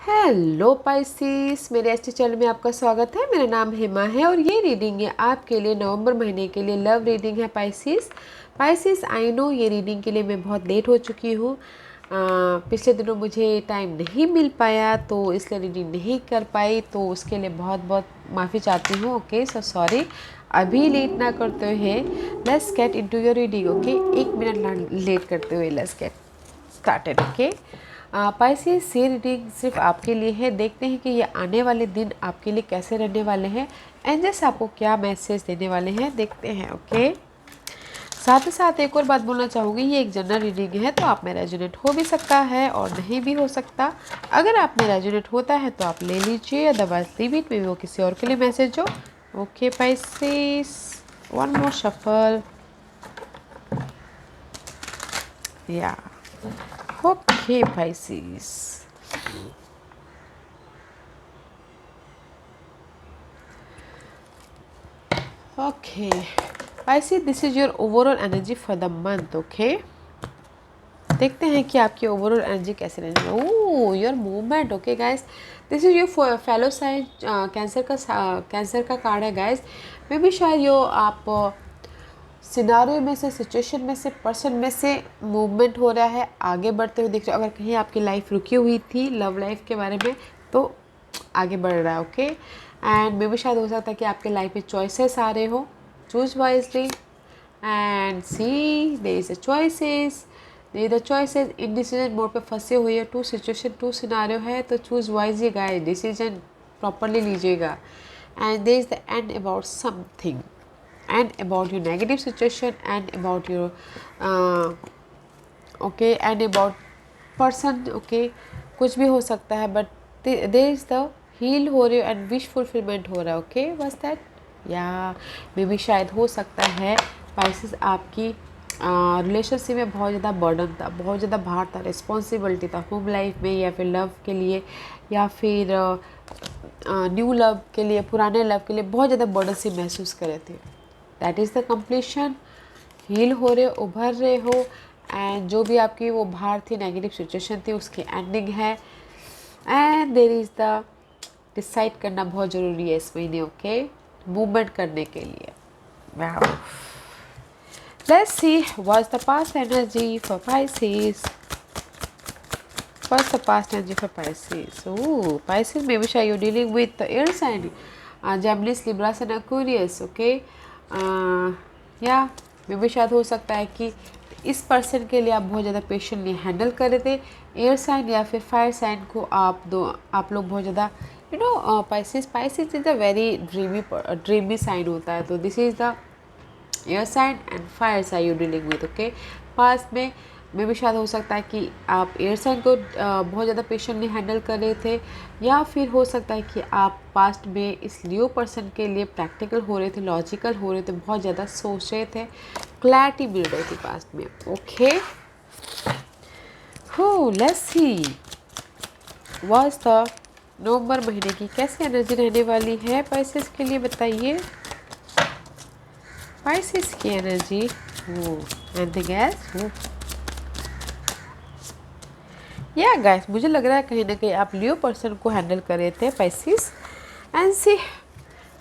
Hello Pisces, मेरे ST channel में आपका स्वागत है। मेरा नाम हेमा है और ये रीडिंग है आपके लिए नवंबर महीने के लिए लव रीडिंग है पाइसिस आई नो ये रीडिंग के लिए मैं बहुत लेट हो चुकी हूँ। पिछले दिनों मुझे टाइम नहीं मिल पाया तो इसलिए रीडिंग नहीं कर पाई, तो उसके लिए बहुत बहुत माफ़ी चाहती हूँ। Okay, so sorry. अभी लेट ना करते हुए let's get into your reading. Okay, 1 minute late करते हुए let's get started. Okay Pisces, ये रीडिंग सिर्फ आपके लिए है। देखते हैं कि ये आने वाले दिन आपके लिए कैसे रहने वाले हैं, एंजल्स आपको क्या मैसेज देने वाले हैं, देखते हैं। ओके, साथ ही साथ एक और बात बोलना चाहूँगी, ये एक जनरल रीडिंग है तो आप में रेजोनेट हो भी सकता है और नहीं भी हो सकता। अगर आप में रेजोनेट होता है तो आप ले लीजिए, अदरवाइज लीव इट, मे वो किसी और के लिए मैसेज हो। Okay Pisces, one more shuffle. या okay Pisces, okay Pisces, this is your overall energy for the month. Okay, देखते हैं कि आपकी ओवरऑल एनर्जी कैसे रहने वाली है। Oh, your movement. Okay guys, this is your fellow sign. Cancer का कार्ड है गाइस। मे बी शायद यो आप सिनारियो में से, सिचुएशन में से, पर्सन में से मूवमेंट हो रहा है, आगे बढ़ते हुए दिख रहे हो। अगर कहीं आपकी लाइफ रुकी हुई थी लव लाइफ के बारे में तो आगे बढ़ रहा है। ओके, एंड मे बी शायद हो सकता है कि आपके लाइफ में चॉइसेस आ रहे हो। Choose wisely and see there is a choices, there the choices. Indecision mode पे फंसे हुए हो, टू सिचुएशन टू सिनारियो है, तो choose wisely guys, decision properly लीजिएगा। And there is the end about something, and about your negative situation, and about your okay, and about person। okay, कुछ भी हो सकता है, but there is the heal हो रही हो एंड विश फुलफिलमेंट हो रहा है। ओके, बस दैट। या मे बी शायद हो सकता है पाइसिस आपकी रिलेशनशिप में बहुत ज़्यादा बर्डन था, बहुत ज़्यादा भार था, रिस्पॉन्सिबिलिटी था होम लाइफ में, या फिर लव के लिए, या फिर न्यू लव के लिए, पुराने लव के लिए बहुत ज़्यादा बर्डन से महसूस कर रहे थे। That is the completion. Heal हो रहे, उभर रहे हो, एंड जो भी आपकी वो भार थी, नेगेटिव सिचुएशन थी, उसकी एंडिंग है। And there is the decide करना बहुत ज़रूरी है इस महीने। ओके, मूवमेंट करने के लिए। Wow, let's see what's the past energy for Pisces. What's the past energy for Pisces? Oh, Pisces, maybe sure you're dealing with the air sign, Gemini, Libra and Aquarius. Okay, या मे भी शायद हो सकता है कि इस पर्सन के लिए आप बहुत ज़्यादा पेशेंटली हैंडल कर रहे थे। एयर साइन या फिर फायर साइन को आप लोग बहुत ज़्यादा Pisces is a very dreamy sign होता है, तो this is the air sign and fire sign you dealing with. Okay, past में भी शायद हो सकता है कि आप एयर साइन को बहुत ज़्यादा पेशेंटली हैंडल कर रहे थे, या फिर हो सकता है कि आप पास्ट में इस लियो पर्सन के लिए प्रैक्टिकल हो रहे थे, लॉजिकल हो रहे थे, बहुत ज़्यादा सोच रहे थे, क्लैरिटी मिल रही थी पास्ट में। ओके, हो लेट्स सी व्हाट्स द नवंबर महीने की कैसी एनर्जी रहने वाली है पाइसिस के लिए, बताइए। पाइसिस की एनर्जी, एनीथिंग एल्स? या गाइस, मुझे लग रहा है कहीं ना कहीं आप लियो पर्सन को हैंडल कर रहे थे Pisces, and see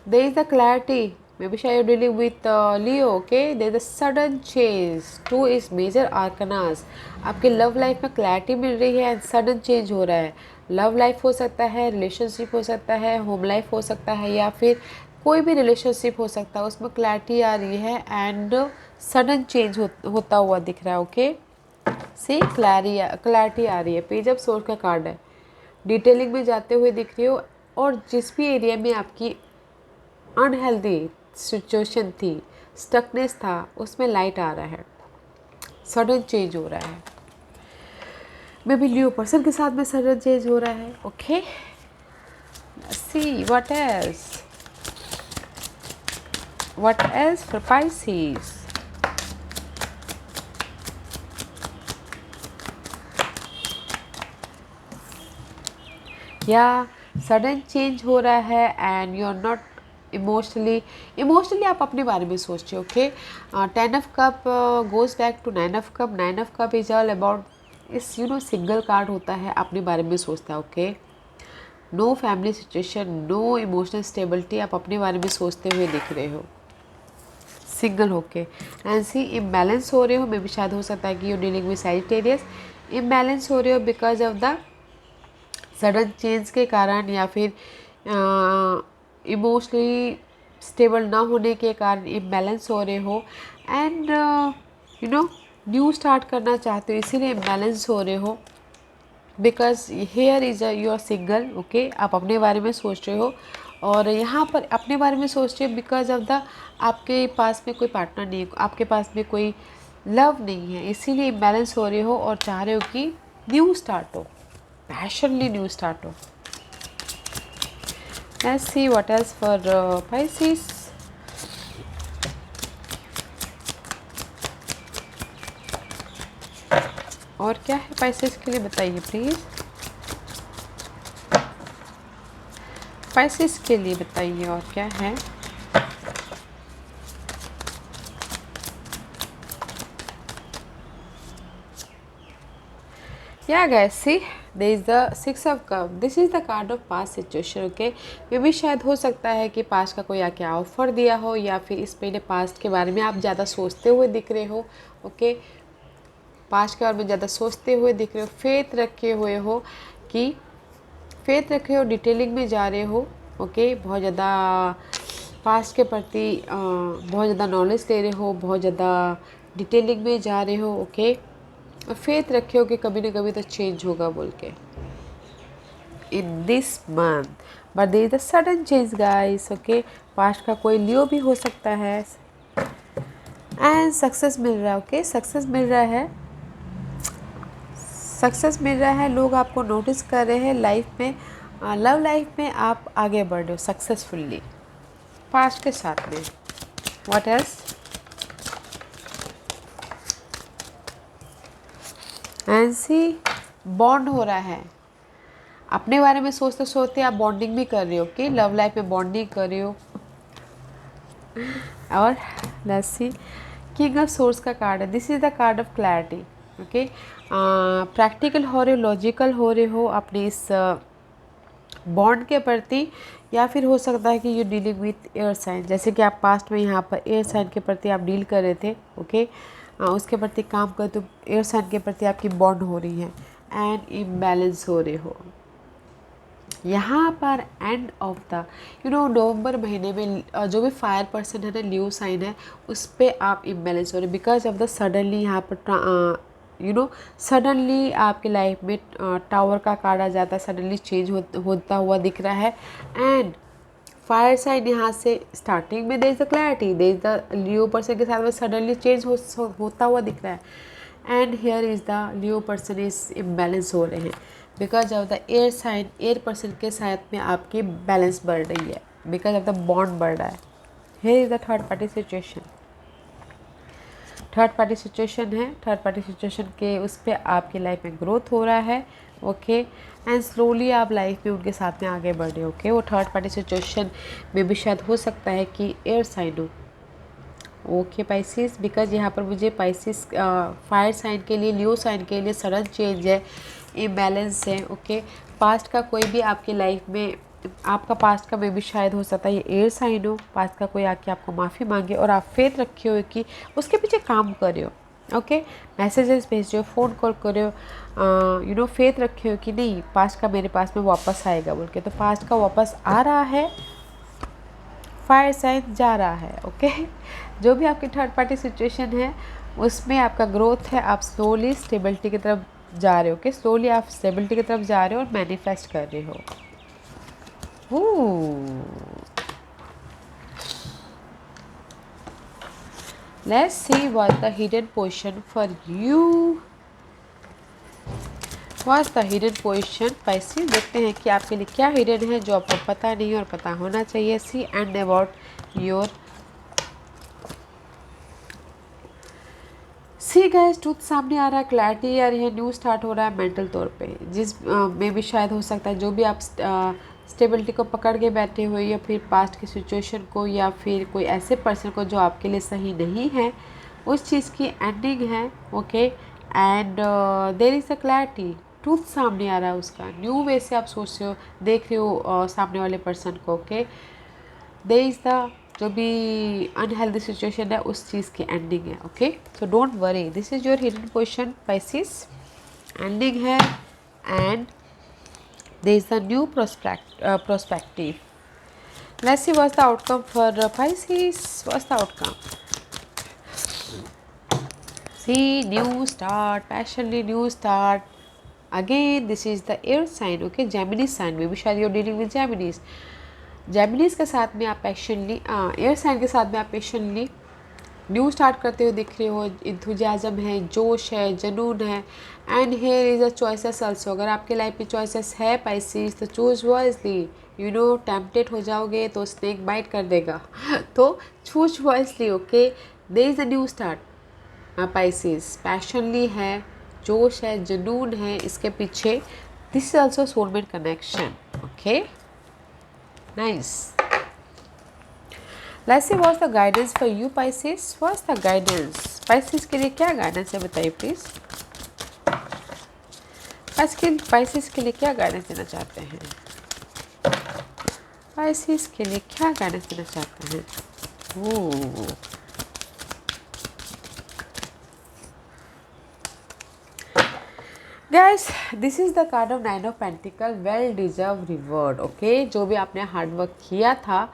there is the clarity. May be शायद dealing with Leo. Okay, there is the sudden change two is major arcanas. आपके लव लाइफ में क्लैरिटी मिल रही है एंड सडन चेंज हो रहा है। लव लाइफ हो सकता है, रिलेशनशिप हो सकता है, होम लाइफ हो सकता है, या फिर कोई भी रिलेशनशिप हो सकता है, उसमें क्लैरिटी आ रही है एंड सडन चेंज होता हुआ दिख रहा है। ओके, से क्लैरिटी आ रही है। पेज ऑफ सोर्स का कार्ड है, डिटेलिंग में जाते हुए दिख रही हो, और जिस भी एरिया में आपकी अनहेल्दी सिचुएशन थी, स्टकनेस था, उसमें लाइट आ रहा है, सडन चेंज हो रहा है। मे बी लियो पर्सन के साथ में सडन चेंज हो रहा है। Okay, see what else for Pisces. या सडन चेंज हो रहा है and you are not emotionally आप अपने बारे में सोचते हो। Okay, 10 of cup goes back to 9 of cup. 9 of cup is all about इस सिंगल कार्ड होता है, अपने बारे में सोचता है। Okay, no family situation, no emotional stability, आप अपने बारे में सोचते हुए दिख रहे हो सिंगल होके। एंड सी इम्बैलेंस हो रहे हो, मे भी शायद हो सकता है कि you dealing with Sagittarius, imbalance हो रहे हो because of the sudden change के कारण, या फिर इमोशनली स्टेबल ना होने के कारण इम्बैलेंस हो रहे हो। And you know new start करना चाहते हो, इसीलिए इम्बैलेंस हो रहे हो because here is you are single. Okay, आप अपने बारे में सोच रहे हो, और यहाँ पर अपने बारे में सोच रहे हो बिकॉज ऑफ द आपके पास में कोई पार्टनर नहीं है, आपके पास में कोई लव नहीं है, इसीलिए इम्बैलेंस हो रहे हो और चाह रहे हो कि न्यू स्टार्ट हो, पैशनली न्यू स्टार्ट हो। Let's see what else for Pisces। और क्या है Pisces के लिए, बताइए प्लीज़। Pisces के लिए बताइए और क्या है। Yeah guys, see there is the Six of Cups. This is the card of past situation. Okay, मे भी शायद हो सकता है कि पास्ट का कोई आके ऑफर दिया हो, या फिर इस महीने पास्ट के बारे में आप ज़्यादा सोचते हुए दिख रहे हो। ओके, पास्ट के बारे में ज़्यादा सोचते हुए दिख रहे हो, फेथ रखे हुए हो कि फेथ रखे हो, डिटेलिंग में जा रहे हो। ओके, बहुत ज़्यादा पास्ट के प्रति बहुत ज़्यादा नॉलेज ले रहे हो, बहुत ज़्यादा डिटेलिंग में जा रहे हो। ओके, और फेथ रखे हो कि कभी ना कभी तो चेंज होगा बोल के in this month, but there is a sudden change guys. Okay, past का कोई लियो भी हो सकता है। एंड सक्सेस मिल रहा है। ओके, सक्सेस मिल रहा है, सक्सेस मिल रहा है, लोग आपको नोटिस कर रहे हैं लाइफ में, लव लाइफ में आप आगे बढ़ रहे हो सक्सेसफुली पास्ट के साथ में। What else, and see bond हो रहा है, अपने बारे में सोचते सोचते आप बॉन्डिंग भी कर रहे हो। कि लव लाइफ में बॉन्डिंग कर रहे हो। और let's see, king of source का कार्ड है, this is the card of clarity. Okay, practical हो रहे हो, लॉजिकल हो रहे हो अपने इस बॉन्ड के प्रति, या फिर हो सकता है कि you dealing with air sign, जैसे कि आप पास्ट में यहाँ पर एयर साइन के प्रति आप डील कर रहे थे। ओके, उसके प्रति काम कर, तो एयर साइन के प्रति आपकी बॉन्ड हो रही है एंड इम्बैलेंस हो रहे हो। यहाँ पर एंड ऑफ द नवंबर महीने में जो भी फायर पर्सन है ना, लियो साइन है, उस पर आप इम्बैलेंस हो रहे बिकॉज ऑफ द सडनली यहाँ पर सडनली आपकी लाइफ में टावर का कार्ड आ जाता है, सडनली चेंज होता हुआ दिख रहा है। एंड फायर साइन यहाँ से स्टार्टिंग में there is the clarity, there is the Leo person के साथ में सडनली चेंज होता हुआ दिख रहा है। And here is the Leo person is imbalance हो रहे हैं because of the air sign, air person के साथ में आपकी बैलेंस बढ़ रही है, बिकॉज ऑफ द बॉन्ड बढ़ रहा है। Here is the third party situation, third party situation है, थर्ड पार्टी सिचुएशन के उस पर आपकी लाइफ में ग्रोथ हो रहा है। ओके, एंड स्लोली आप लाइफ में उनके साथ में आगे बढ़ रहे हो। ओके, वो थर्ड पार्टी सिचुएशन में भी शायद हो सकता है कि एयर साइन हो। ओके Pisces, बिकॉज यहाँ पर मुझे Pisces फायर साइन के लिए, लियो साइन के लिए सडन चेंज है, इम्बैलेंस है। ओके, पास्ट का कोई भी आपकी लाइफ में, आपका पास्ट का में भी शायद हो सकता है ये एयर साइन हो, पास्ट का कोई आके आपको माफ़ी मांगे और आप फेथ रखे हो कि उसके पीछे काम कर रहे हो। ओके, मैसेजेस भेज रहे हो, फ़ोन कॉल कर रहे हो, फेथ रखे हो कि नहीं पास्ट का मेरे पास में वापस आएगा बोल के, तो पास्ट का वापस आ रहा है, फायर साइन जा रहा है। ओके, जो भी आपकी थर्ड पार्टी सिचुएशन है उसमें आपका ग्रोथ है, आप स्लोली स्टेबिलिटी की तरफ जा रहे हो। ओके, स्लोली आप स्टेबिलिटी की तरफ जा रहे हो और मैनिफेस्ट कर रहे हो। Let's see what the hidden position for you. What's the hidden position? Pisces, देखते हैं कि आपके लिए क्या हिडन है जो आपको पता नहीं और पता होना चाहिए। See and about your see guys, truth सामने आ रहा है, क्लैरिटी आ रही है, न्यू स्टार्ट हो रहा है मेंटल तौर पे, जिस में भी शायद हो सकता है जो भी आप स्टेबिलिटी को पकड़ के बैठे हुए, या फिर पास्ट की सिचुएशन को, या फिर कोई ऐसे पर्सन को जो आपके लिए सही नहीं है, उस चीज़ की एंडिंग है। Okay, and there is a clarity, truth सामने आ रहा है उसका, न्यू वे से आप सोच रहे हो, देख रहे हो सामने वाले पर्सन को। ओके, दे इज़ द जो भी अनहेल्दी सिचुएशन है उस चीज़ की एंडिंग है। Okay, so don't worry, this is your hidden position Pisces, ending है and there is a new perspective. Let's see what's the outcome for Pisces. What's the outcome? See, new start, passionately new start. Again, this is the air sign. Okay, Gemini sign. Maybe शायद you're dealing with Geminis. Geminis के साथ में आप passionately, air sign के साथ में आप passionately new start करते हुए दिख रहे हो। इंथुजियाज़म है, जोश है, जुनून है। And here is a choices also. अगर आपके लाइफ में चॉइसेस है Pisces तो choose wisely. You know, tempted हो जाओगे तो स्नेक बाइट कर देगा तो choose wisely. Okay, there is a new start. Pisces passionately है, जोश है, जुनून है इसके पीछे। This is also soulmate connection. Okay, nice. Let's see what's the guidance for you Pisces. What's the guidance? Pisces के लिए क्या गाइडेंस है बताइए प्लीज। Pisces के लिए क्या गाइडेंस देना चाहते हैं? Pisces के लिए क्या गाइडेंस देना चाहते हैं? Oh, guys, this is the card of 9 of pentacles, well deserve reward. Okay, जो भी आपने हार्ड वर्क किया था,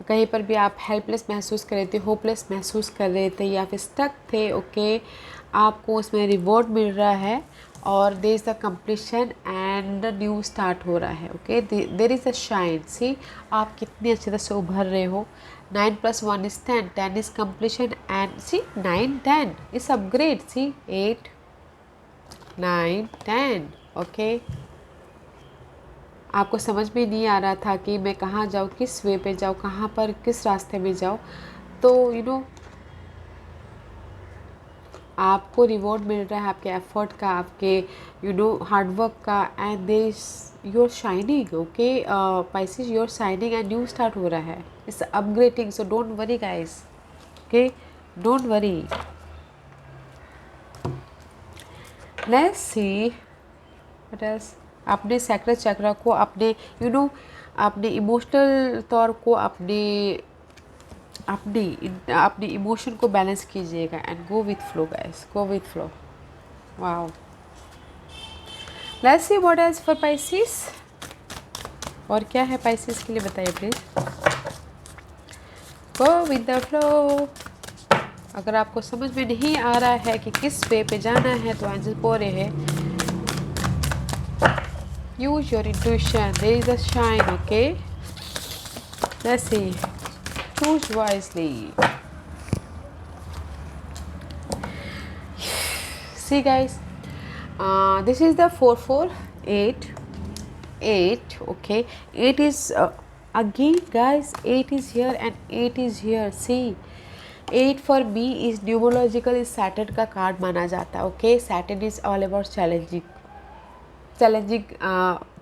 कहीं पर भी आप हेल्पलेस महसूस कर रहे थे, होपलेस महसूस कर रहे थे या फिर स्टक थे, ओके, आपको उसमें रिवॉर्ड मिल रहा है और there is the completion and new start हो रहा है। Okay, there is a shine. See, आप कितनी अच्छी तरह से उभर रहे हो। 9 + 1 is 10, 10 is completion and see 9 10 is upgrade। see 8 9 10। Okay, आपको समझ में नहीं आ रहा था कि मैं कहाँ जाऊँ, किस वे पे जाऊँ, कहाँ पर किस रास्ते में जाऊँ, तो यू नो आपको रिवॉर्ड मिल रहा है आपके एफर्ट का, आपके यू नो हार्डवर्क का। And this you are shining. Okay Pisces, you are shining and new start हो रहा है, it's upgrading. So don't worry guys, okay, don't worry. Let's see what else. अपने सैक्रल चक्र को, अपने यू नो अपने emotional तौर को, अपने इमोशन को बैलेंस कीजिएगा and go with flow guys, go with flow. Wow, let's see what else for Pisces। और क्या है Pisces के लिए बताइए please. Go with the flow. अगर आपको समझ में नहीं आ रहा है कि किस वे पे जाना है तो एंजल बोल रहे हैं use your intuition, there is a shine। okay, let's see, choose wisely। see guys, this is the 448 8। okay, 8 is again guys, 8 is here and 8 is here। see, 8 for me is numerological is Saturn का card माना जाता है। Okay, Saturn is all about challenging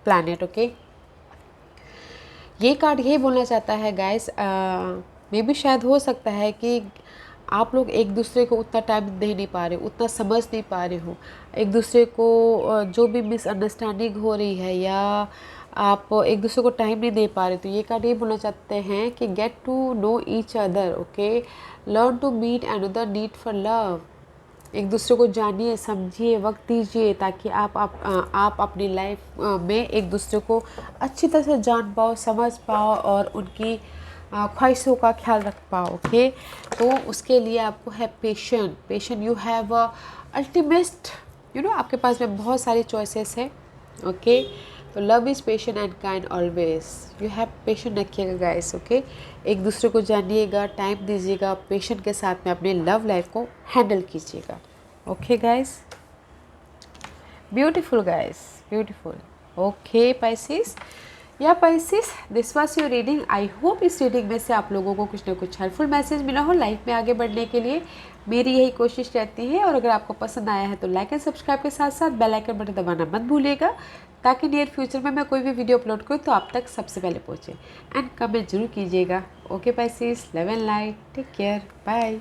planet. Okay, ये card यही बोलना चाहता है guys, मे भी शायद हो सकता है कि आप लोग एक दूसरे को उतना टाइम दे नहीं पा रहे हो, उतना समझ नहीं पा रहे हो एक दूसरे को। जो भी मिसअंडरस्टैंडिंग हो रही है या आप एक दूसरे को टाइम नहीं दे पा रहे, तो ये कार्ड ये बोलना चाहते हैं कि get to know each other. Okay, learn to meet another need for love. एक दूसरे को जानिए, समझिए, वक्त दीजिए ताकि आप अपनी लाइफ में एक दूसरे को अच्छी तरह से जान पाओ, समझ पाओ और उनकी ख्वाहिशों का ख्याल रख पाओ। ओके, तो उसके लिए आपको है patient. You have ultimate, you know आपके पास में बहुत सारी चॉइसेस है। ओके, तो love is patient and kind always. You have patient रखिएगा गाइस। ओके, एक दूसरे को जानिएगा, टाइम दीजिएगा, पेशेंट के साथ में अपने लव लाइफ को हैंडल कीजिएगा। Okay guys, beautiful guys, beautiful. Okay Pisces, या Pisces, this was your reading. I hope इस रीडिंग में से आप लोगों को कुछ ना कुछ हेल्पफुल मैसेज मिला हो लाइफ में आगे बढ़ने के लिए। मेरी यही कोशिश रहती है। और अगर आपको पसंद आया है तो लाइक एंड सब्सक्राइब के साथ साथ बेल आइकन बटन दबाना मत भूलिएगा, ताकि नियर फ्यूचर में मैं कोई भी वीडियो अपलोड करूँ तो आप तक सबसे पहले पहुँचे। एंड कमेंट जरूर कीजिएगा। Okay Pisces, love and light, take care, bye.